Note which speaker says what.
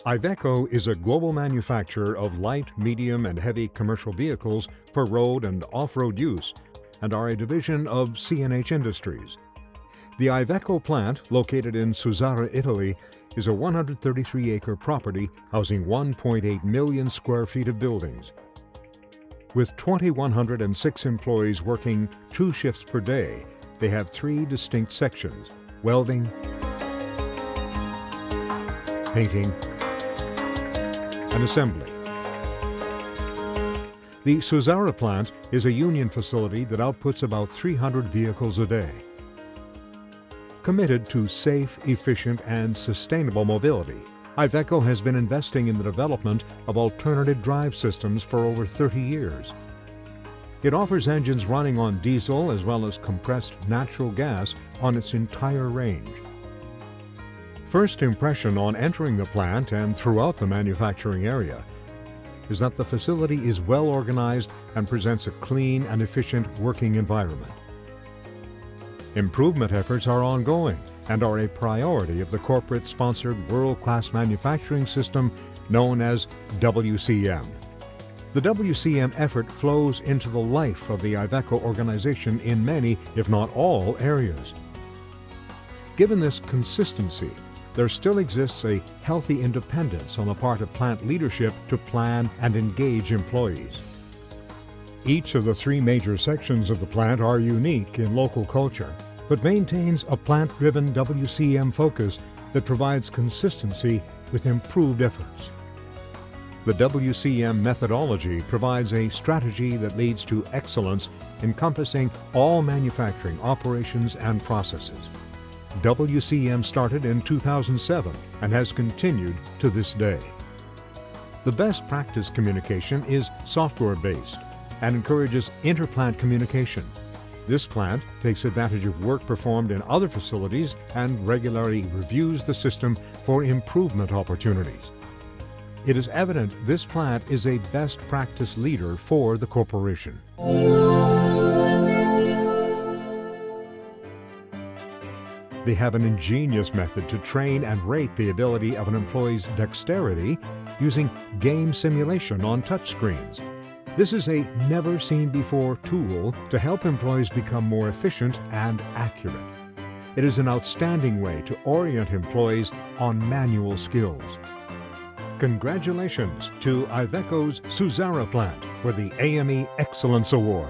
Speaker 1: Iveco is a global manufacturer of light, medium, and heavy commercial vehicles for road and off-road use and are a division of CNH Industries. The Iveco plant, located in Suzzara, Italy, is a 133-acre property housing 1.8 million square feet of buildings. With 2,106 employees working 2 shifts per day, they have 3 distinct sections: welding, painting, and assembly. The Suzzara plant is a union facility that outputs about 300 vehicles a day. Committed to safe, efficient, and sustainable mobility, Iveco has been investing in the development of alternative drive systems for over 30 years. It offers engines running on diesel as well as compressed natural gas on its entire range. First impression on entering the plant and throughout the manufacturing area is that the facility is well organized and presents a clean and efficient working environment. Improvement efforts are ongoing and are a priority of the corporate-sponsored world-class manufacturing system known as WCM. The WCM effort flows into the life of the Iveco organization in many, if not all, areas. Given this consistency, there still exists a healthy independence on the part of plant leadership to plan and engage employees. Each of the 3 major sections of the plant are unique in local culture, but maintains a plant-driven WCM focus that provides consistency with improved efforts. The WCM methodology provides a strategy that leads to excellence encompassing all manufacturing operations and processes. WCM started in 2007 and has continued to this day. The best practice communication is software-based and encourages inter-plant communication. This plant takes advantage of work performed in other facilities and regularly reviews the system for improvement opportunities. It is evident this plant is a best practice leader for the corporation. They have an ingenious method to train and rate the ability of an employee's dexterity using game simulation on touchscreens. This is a never-seen-before tool to help employees become more efficient and accurate. It is an outstanding way to orient employees on manual skills. Congratulations to Iveco's Suzzara plant for the AME Excellence Award.